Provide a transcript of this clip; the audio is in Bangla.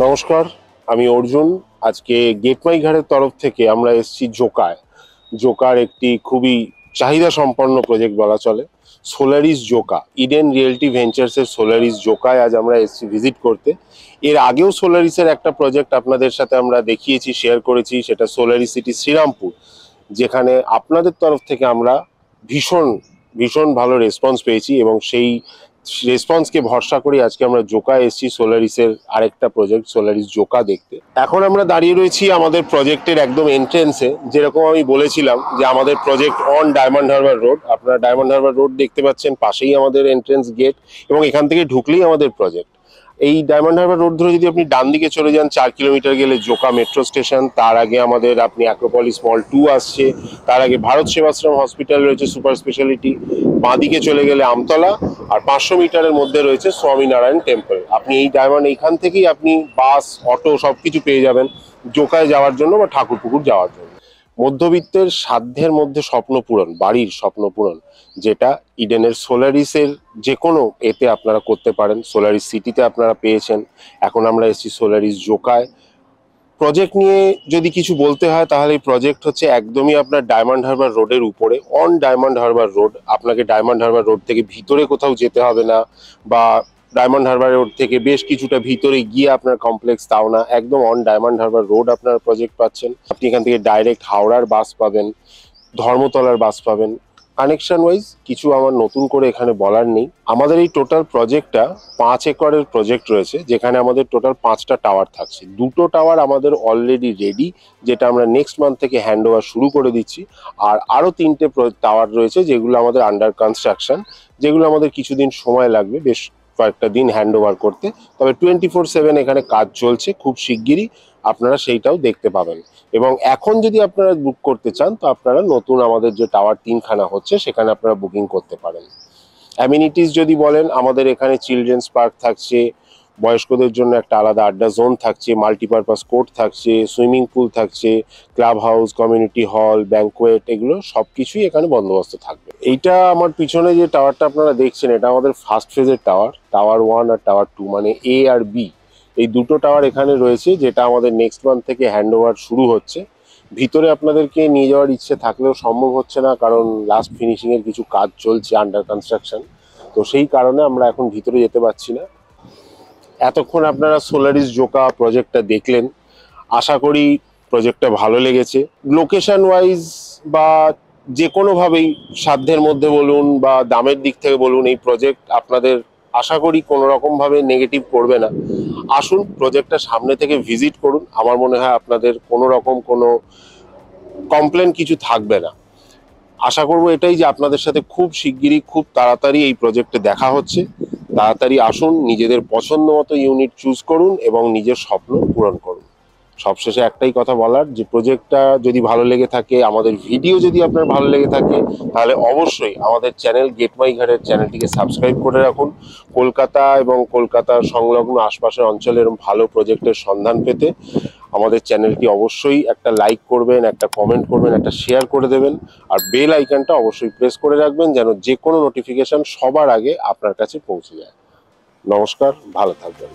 নমস্কার, আমি অর্জুন। আজকে গেটমাই ঘাটের তরফ থেকে আমরা এসেছি জোকায়। জোকার একটি খুবই চাহিদা সম্পন্ন প্রজেক্ট বলা চলে, সোলারিস জোকা। ইডেন রিয়েলটি ভেঞ্চার্সের সোলারিস জোকায় আজ আমরা এসেছি ভিজিট করতে। এর আগেও সোলারিসের একটা প্রজেক্ট আপনাদের সাথে আমরা দেখিয়েছি, শেয়ার করেছি, সেটা সোলারিস সিটি শ্রীরামপুর, যেখানে আপনাদের তরফ থেকে আমরা ভীষণ ভীষণ ভালো রেসপন্স পেয়েছি এবং সেই রেসপন্সকে ভরসা করে আজকে আমরা জোকা এসেছি সোলারিসের আরেকটা প্রজেক্ট সোলারিস জোকা দেখতে। এখন আমরা দাঁড়িয়ে রয়েছি আমাদের প্রজেক্টের একদম এন্ট্রেন্সে। যেরকম আমি বলেছিলাম যে আমাদের project on diamond Harbour road, আপনারা ডায়মন্ড হারবার রোড দেখতে পাচ্ছেন, পাশেই আমাদের এন্ট্রেন্স গেট এবং এখান থেকে ঢুকলেই আমাদের প্রজেক্ট। এই ডায়মন্ড হারবার রোড ধরে যদি আপনি ডান দিকে চলে যান 4 কিলোমিটার গেলে জোকা মেট্রো স্টেশন, তার আগে আমাদের আপনি অ্যাক্রোপলিস মল 2 আসছে, তার আগে ভারত সেবাশ্রম হসপিটাল রয়েছে সুপার স্পেশালিটি, বাঁদিকে চলে গেলে আমতলা, আর 500 মিটারের মধ্যে রয়েছে স্বামীনারায়ণ টেম্পল। আপনি এই ডায়মন্ড এইখান থেকেই আপনি বাস, অটো সবকিছু পেয়ে যাবেন জোকায় যাওয়ার জন্য বা ঠাকুরপুকুর যাওয়ার জন্য। মধ্যবিত্তের সাধ্যের মধ্যে স্বপ্ন পূরণ, বাড়ির স্বপ্ন পূরণ, যেটা ইডেনের সোলারিসের যে কোনো এতে আপনারা করতে পারেন। সোলারিস সিটিতে আপনারা পেয়েছেন, এখন আমরা এসেছি সোলারিস জোকায়। প্রজেক্ট নিয়ে যদি কিছু বলতে হয় তাহলে এই প্রজেক্ট হচ্ছে একদমই আপনার ডায়মন্ড হারবার রোডের উপরে, অন ডায়মন্ড হারবার রোড। আপনাকে ডায়মন্ড হারবার রোড থেকে ভিতরে কোথাও যেতে হবে না, বা ডায়মন্ড হারবার রোড থেকে বেশ কিছুটা ভিতরে গিয়ে আপনার কমপ্লেক্স, তাও না, একদম অন ডায়মন্ড হারবার রোড আপনার প্রজেক্ট পাচ্ছেন। আপনি এখান থেকে ডাইরেক্ট হাওড়ার বাস পাবেন, ধর্মতলার বাস পাবেন। কানেকশন ওয়াইজ কিছু আমার নতুন করে এখানে বলার নেই। আমাদের এই টোটাল প্রজেক্টটা 5 একরের প্রজেক্ট রয়েছে, যেখানে আমাদের টোটাল 5টা টাওয়ার থাকছে। 2টো টাওয়ার আমাদের অলরেডি রেডি, যেটা আমরা নেক্সট মান্থ থেকে হ্যান্ড ওভার শুরু করে দিচ্ছি। আর আরও 3টে টাওয়ার রয়েছে যেগুলো আমাদের আন্ডার কনস্ট্রাকশন, যেগুলো আমাদের কিছুদিন সময় লাগবে, বেশ কয়েকটা দিন হ্যান্ড ওভার করতে। তবে 24/7 এখানে কাজ চলছে, খুব শিগগিরই আপনারা সেইটাও দেখতে পাবেন। এবং এখন যদি আপনারা বুক করতে চান তো আপনারা নতুন আমাদের যে টাওয়ার 3খানা হচ্ছে সেখানে আপনারা বুকিং করতে পারেন। অ্যামিনিটিস যদি বলেন, আমাদের এখানে চিলড্রেন্স পার্ক থাকছে, বয়স্কদের জন্য একটা আলাদা আড্ডা জোন থাকছে, মাল্টিপারপাস কোর্ট থাকছে, সুইমিং পুল থাকছে, club house, community hall, banquet, এগুলো সব কিছুই এখানে বন্দোবস্ত থাকবে। এইটা আমার পিছনে যে টাওয়ারটা আপনারা দেখছেন, এটা আমাদের ফার্স্ট ফেজের টাওয়ার, টাওয়ার 1 আর টাওয়ার 2, মানে এ আর বি। এই 2টো টাওয়ার এখানে রয়েছে, যেটা আমাদের নেক্সট মান্থ থেকে হ্যান্ড ওভার শুরু হচ্ছে। ভিতরে আপনাদেরকে নিয়ে যাওয়ার ইচ্ছে থাকলেও সম্ভব হচ্ছে না, কারণ লাস্ট ফিনিশিং এর কিছু কাজ চলছে আন্ডার কনস্ট্রাকশন, তো সেই কারণে আমরা এখন ভিতরে যেতে পারছি না। এতক্ষণ আপনারা সোলারিস জোকা প্রজেক্টটা দেখলেন, আশা করি প্রজেক্টটা ভালো লেগেছে। লোকেশন ওয়াইজ বা যে কোনোভাবেই, সাধ্যের মধ্যে বলুন বা দামের দিক থেকে বলুন, এই প্রজেক্ট আপনাদের আশা করি কোনো রকমভাবে নেগেটিভ করবে না। আসুন, প্রজেক্টটা সামনে থেকে ভিজিট করুন, আমার মনে হয় আপনাদের কোনো রকম কোনো কমপ্লেন কিছু থাকবে না। আশা করব এটাই যে আপনাদের সাথে খুব শিগগিরই, খুব তাড়াতাড়ি এই প্রজেক্টে দেখা হচ্ছে। তাড়াতাড়ি আসুন, নিজেদের পছন্দ মতো ইউনিট চুজ করুন এবং নিজের স্বপ্ন পূরণ করুন। সবশেষে একটাই কথা বলার, যে প্রজেক্টটা যদি ভালো লেগে থাকে, আমাদের ভিডিও যদি আপনার ভালো লেগে থাকে, তাহলে অবশ্যই আমাদের চ্যানেল গেটমাই ঘাটের চ্যানেলটিকে সাবস্ক্রাইব করে রাখুন। কলকাতা এবং কলকাতার সংলগ্ন আশপাশের অঞ্চলের ভালো প্রজেক্টের সন্ধান পেতে আমাদের চ্যানেলটি অবশ্যই একটা লাইক করবেন, একটা কমেন্ট করবেন, একটা শেয়ার করে দেবেন, আর বেল আইকনটা অবশ্যই প্রেস করে রাখবেন, যেন যে কোনো নোটিফিকেশন সবার আগে আপনার কাছে পৌঁছে যায়। নমস্কার, ভালো থাকবেন।